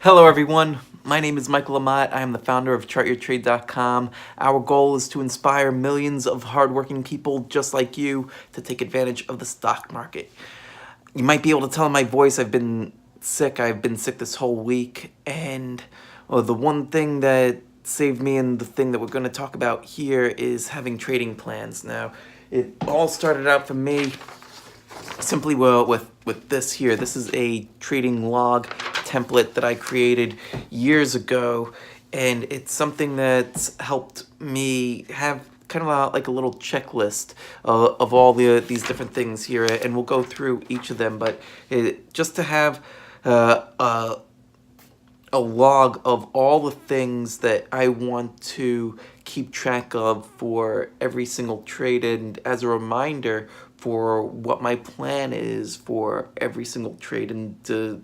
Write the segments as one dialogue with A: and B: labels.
A: Hello everyone, my name is Michael Amat. I am the founder of ChartYourTrade.com. Our goal is to inspire millions of hardworking people just like you to take advantage of the stock market. You might be able to tell in my voice I've been sick. I've been sick this whole week, and the one thing that saved me and the thing that we're going to talk about here is having trading plans. Now, it all started out for me simply with this here. This is a trading log template that I created years ago, and it's something that's helped me have kind of like a little checklist of all these different things here, and we'll go through each of them, but just to have a log of all the things that I want to keep track of for every single trade, and as a reminder for what my plan is for every single trade, and to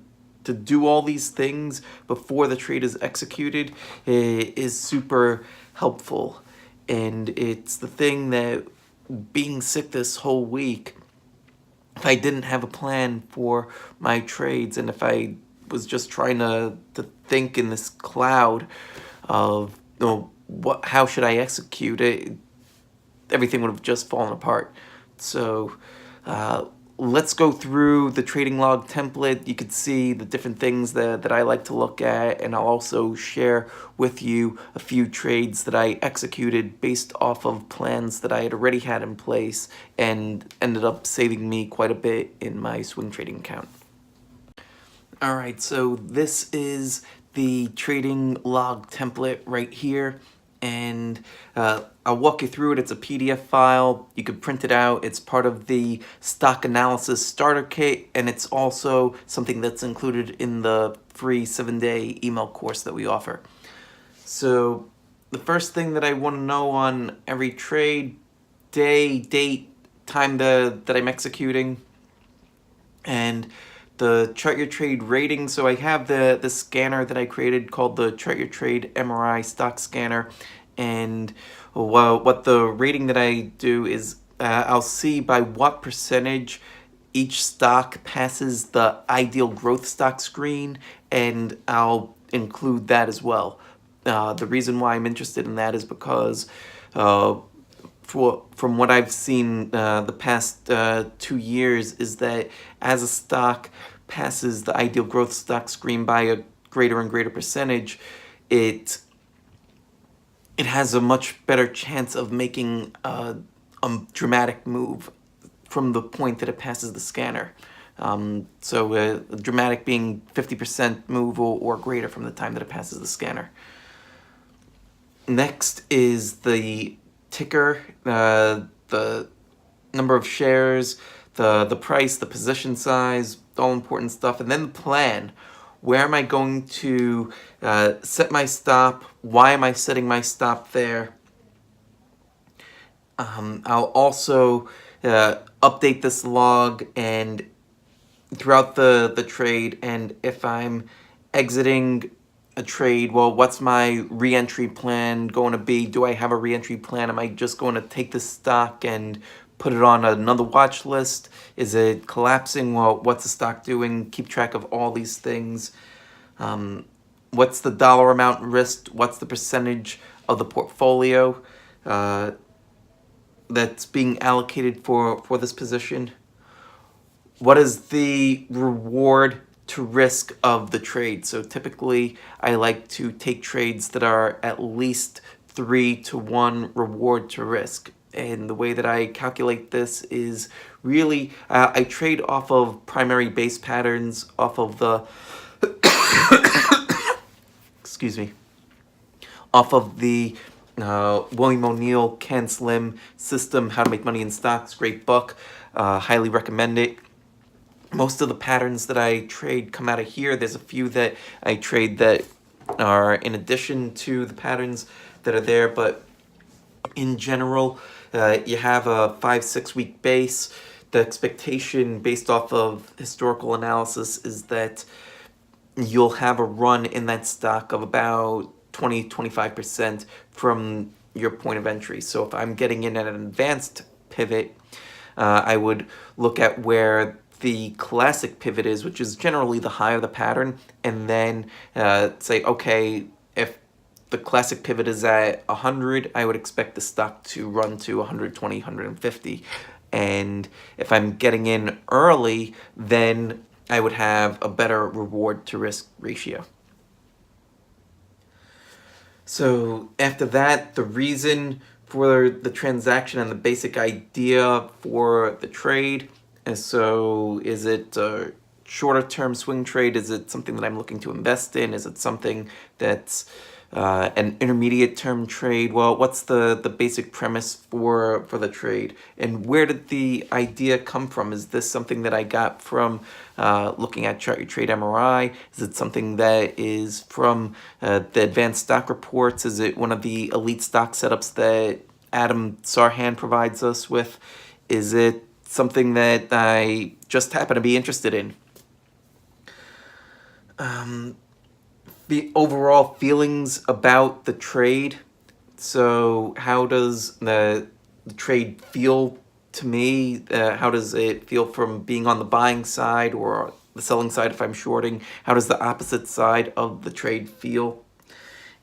A: do all these things before the trade is executed is super helpful. And it's the thing that, being sick this whole week, if I didn't have a plan for my trades, and if I was just trying to think in this cloud of how should I execute it, everything would have just fallen apart. So let's go through the trading log template. You can see the different things that I like to look at, and I'll also share with you a few trades that I executed based off of plans that I had already had in place and ended up saving me quite a bit in my swing trading account. Alright, so this is the trading log template right here, and I'll walk you through it. It's a PDF file. You can print it out. It's part of the stock analysis starter kit, and it's also something that's included in the free 7-day email course that we offer. So the first thing that I want to know on every trade: day, date, time that I'm executing, and the Chart Your Trade rating. So I have the scanner that I created called the Chart Your Trade MRI stock scanner, and what the rating that I do is I'll see by what percentage each stock passes the ideal growth stock screen, and I'll include that as well. The reason why I'm interested in that is because from what I've seen the past 2 years is that as a stock passes the ideal growth stock screen by a greater and greater percentage, it has a much better chance of making a dramatic move from the point that it passes the scanner. So dramatic being 50% move or greater from the time that it passes the scanner. Next is the ticker, the number of shares, the price, the position size, all important stuff, and then the plan. Where am I going to set my stop? Why am I setting my stop there? I'll also update this log and throughout the trade, and if I'm exiting a trade, well, what's my re-entry plan going to be? Do I have a re-entry plan? Am I just going to take this stock and put it on another watch list? Is it collapsing? Well, what's the stock doing? Keep track of all these things. What's the dollar amount risked? What's the percentage of the portfolio that's being allocated for this position? What is the reward to risk of the trade? So typically I like to take trades that are at least 3-to-1 reward to risk. And the way that I calculate this is really, I trade off of primary base patterns, off of the, excuse me, off of the William O'Neill Ken Slim system, How to Make Money in Stocks, great book, highly recommend it. Most of the patterns that I trade come out of here. There's a few that I trade that are in addition to the patterns that are there, but in general, you have a 5-6 week base. The expectation based off of historical analysis is that you'll have a run in that stock of about 20-25% from your point of entry. So if I'm getting in at an advanced pivot, I would look at where the classic pivot is, which is generally the high of the pattern, and then say, okay, if the classic pivot is at 100, I would expect the stock to run to 120, 150. And if I'm getting in early, then I would have a better reward to risk ratio. So after that, the reason for the transaction and the basic idea for the trade. And so is it a shorter term swing trade? Is it something that I'm looking to invest in? Is it something that's an intermediate term trade? Well, what's the basic premise for the trade? And where did the idea come from? Is this something that I got from looking at ChartYourTrade MRI? Is it something that is from the advanced stock reports? Is it one of the elite stock setups that Adam Sarhan provides us with? Is it something that I just happen to be interested in? The overall feelings about the trade. So how does the trade feel to me? How does it feel from being on the buying side or the selling side if I'm shorting? How does the opposite side of the trade feel?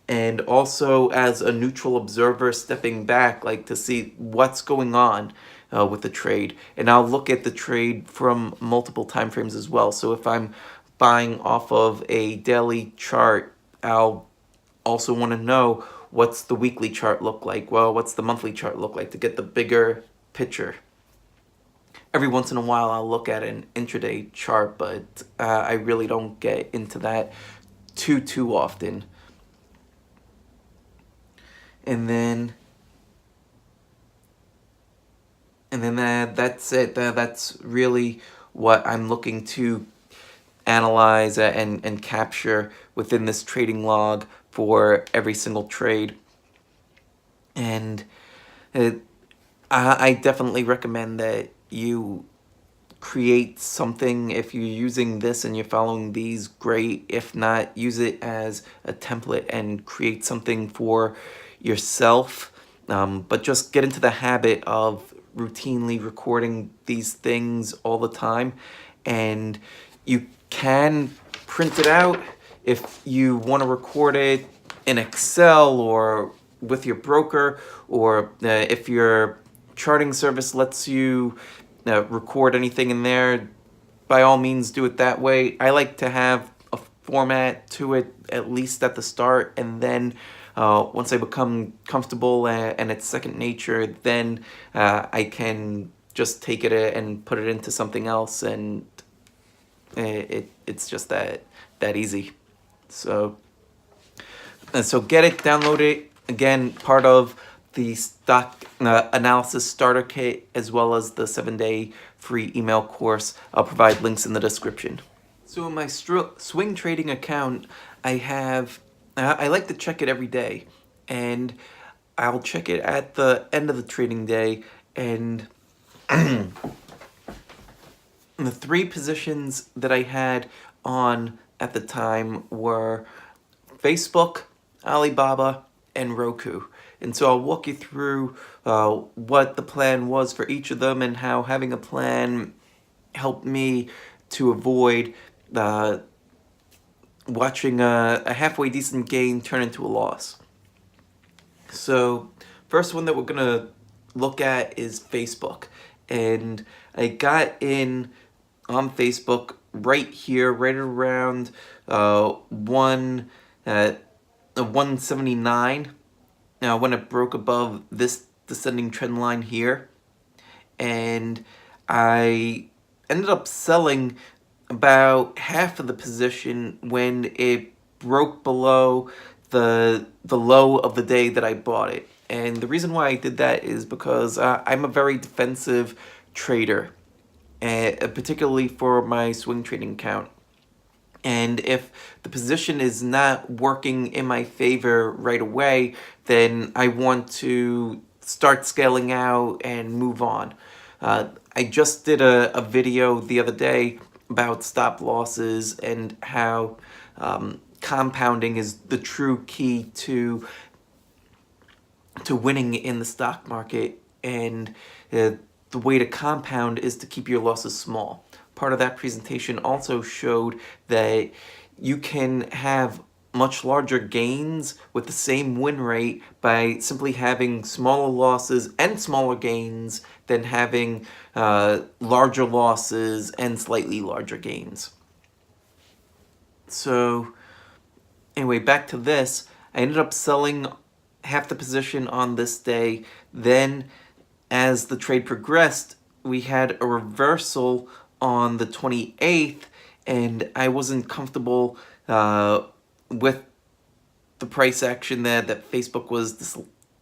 A: And also as a neutral observer stepping back, like to see what's going on with the trade. And I'll look at the trade from multiple time frames as well. So if I'm buying off of a daily chart, I'll also want to know what's the weekly chart look like. Well, what's the monthly chart look like to get the bigger picture. Every once in a while I'll look at an intraday chart, but I really don't get into that too often. And then that's it. That's really what I'm looking to analyze and capture within this trading log for every single trade. And I definitely recommend that you create something. If you're using this and you're following these, great. If not, use it as a template and create something for yourself. But just get into the habit of routinely recording these things all the time. And you can print it out if you want to record it in Excel or with your broker, or if your charting service lets you record anything in there, by all means do it that way. I like to have a format to it, at least at the start, and then once I become comfortable and it's second nature, then I can just take it and put it into something else, and it's just that easy. So get it, download it. Again, part of the stock analysis starter kit, as well as the 7-day free email course. I'll provide links in the description. So in my swing trading account, I like to check it every day, and I'll check it at the end of the trading day. And the 3 positions that I had on at the time were Facebook, Alibaba, and Roku. And so I'll walk you through what the plan was for each of them, and how having a plan helped me to avoid watching a halfway decent gain turn into a loss. So first one that we're going to look at is Facebook. And I got in on Facebook right here, right around 179. Now, when it broke above this descending trend line here, and I ended up selling about half of the position when it broke below the low of the day that I bought it. And the reason why I did that is because I'm a very defensive trader, particularly for my swing trading account. And if the position is not working in my favor right away, then I want to start scaling out and move on. I just did a video the other day about stop losses and how compounding is the true key to winning in the stock market. And the way to compound is to keep your losses small. part of that presentation also showed that you can have much larger gains with the same win rate by simply having smaller losses and smaller gains than having larger losses and slightly larger gains. So anyway, back to this. I ended up selling half the position on this day. Then as the trade progressed, we had a reversal on the 28th, and I wasn't comfortable with the price action that Facebook was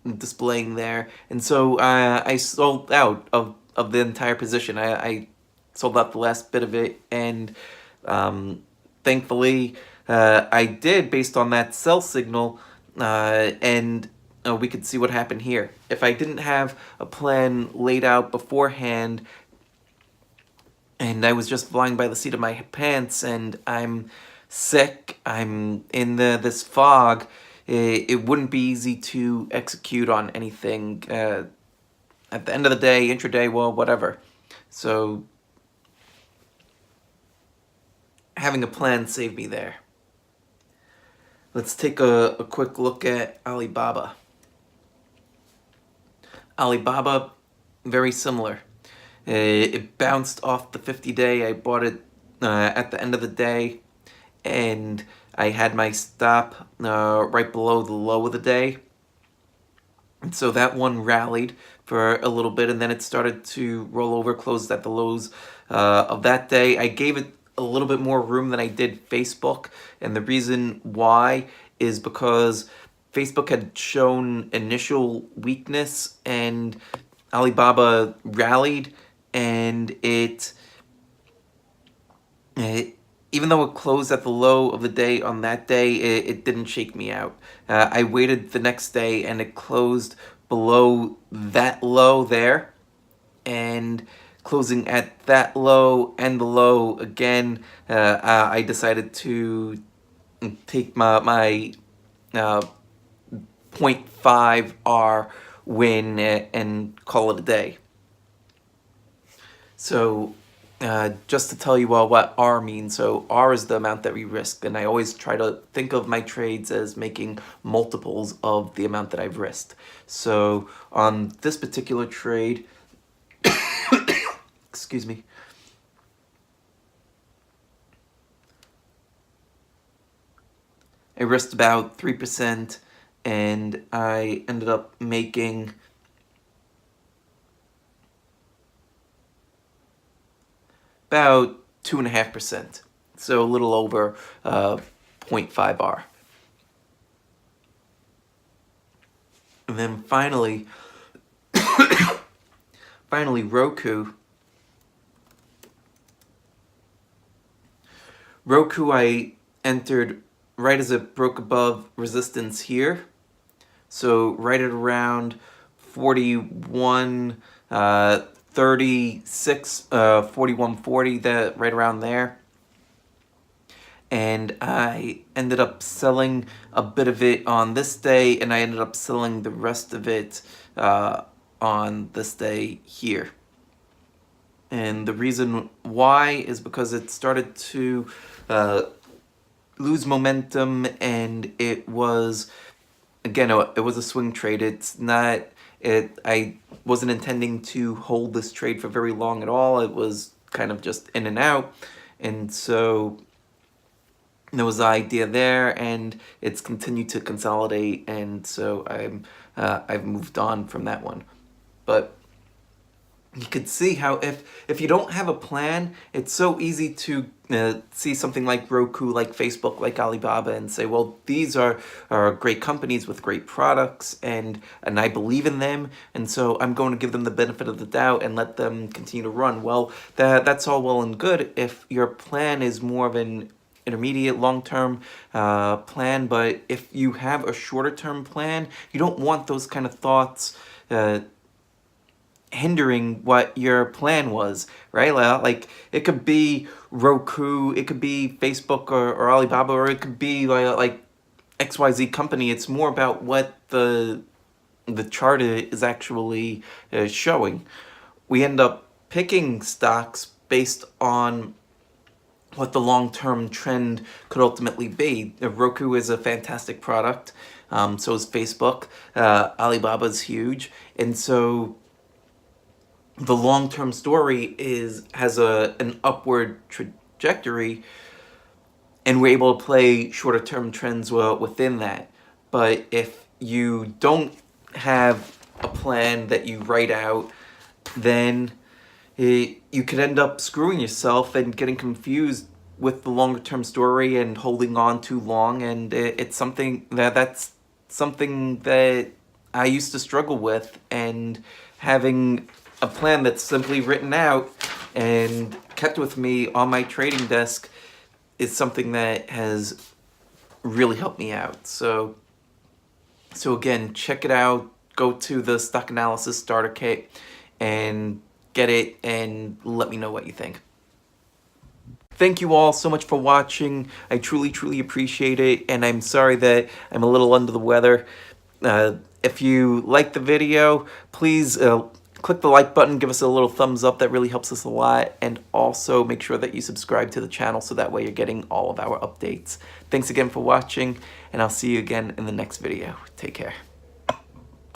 A: displaying there, and so I sold out of the entire position. I sold out the last bit of it, and thankfully I did, based on that sell signal, and we could see what happened here. If I didn't have a plan laid out beforehand, and I was just flying by the seat of my pants, and I'm sick, I'm in this fog, it wouldn't be easy to execute on anything at the end of the day, intraday, well, whatever. So having a plan saved me there. Let's take a quick look at Alibaba. Alibaba, very similar. It bounced off the 50-day. I bought it at the end of the day, and I had my stop right below the low of the day. And so that one rallied for a little bit, and then it started to roll over, closed at the lows of that day. I gave it a little bit more room than I did Facebook, and the reason why is because Facebook had shown initial weakness, and Alibaba rallied, and it even though it closed at the low of the day on that day, it didn't shake me out. I waited the next day, and it closed below that low there, and closing at that low and the low again, I decided to take my 0.5 R win and call it a day. So just to tell you all what R means, so R is the amount that we risked, and I always try to think of my trades as making multiples of the amount that I've risked. So on this particular trade, excuse me, I risked about 3%, and I ended up making about 2.5%, so a little over 0.5 R. And then finally, Roku. Roku, I entered right as it broke above resistance here, so right at around 41. 36, 41.40, that right around there. And I ended up selling a bit of it on this day, and I ended up selling the rest of it on this day here. And the reason why is because it started to lose momentum, and it was, again, it was a swing trade. It's not... I wasn't intending to hold this trade for very long at all. It was kind of just in and out, and so there was the idea there, and it's continued to consolidate, and so I've moved on from that one. But you could see how if you don't have a plan, it's so easy to see something like Roku, like Facebook, like Alibaba, and say, well, these are great companies with great products, and I believe in them, and so I'm going to give them the benefit of the doubt and let them continue to run. Well, that's all well and good if your plan is more of an intermediate, long-term plan, but if you have a shorter-term plan, you don't want those kind of thoughts hindering what your plan was, right? Like, it could be Roku, it could be Facebook or Alibaba, or it could be like XYZ company. It's more about what the chart is actually showing. We end up picking stocks based on what the long-term trend could ultimately be. Roku is a fantastic product. So is Facebook. Alibaba's huge. And so the long-term story has an upward trajectory, and we're able to play shorter-term trends within that. But if you don't have a plan that you write out, then you could end up screwing yourself and getting confused with the longer-term story and holding on too long. And it's something that's something that I used to struggle with, and having a plan that's simply written out and kept with me on my trading desk is something that has really helped me out. So again, check it out. Go to the Stock Analysis Starter Kit and get it, and let me know what you think. Thank you all so much for watching. I truly appreciate it, and I'm sorry that I'm a little under the weather. If you like the video, please click the like button, give us a little thumbs up. That really helps us a lot. And also make sure that you subscribe to the channel so that way you're getting all of our updates. Thanks again for watching, and I'll see you again in the next video. Take care.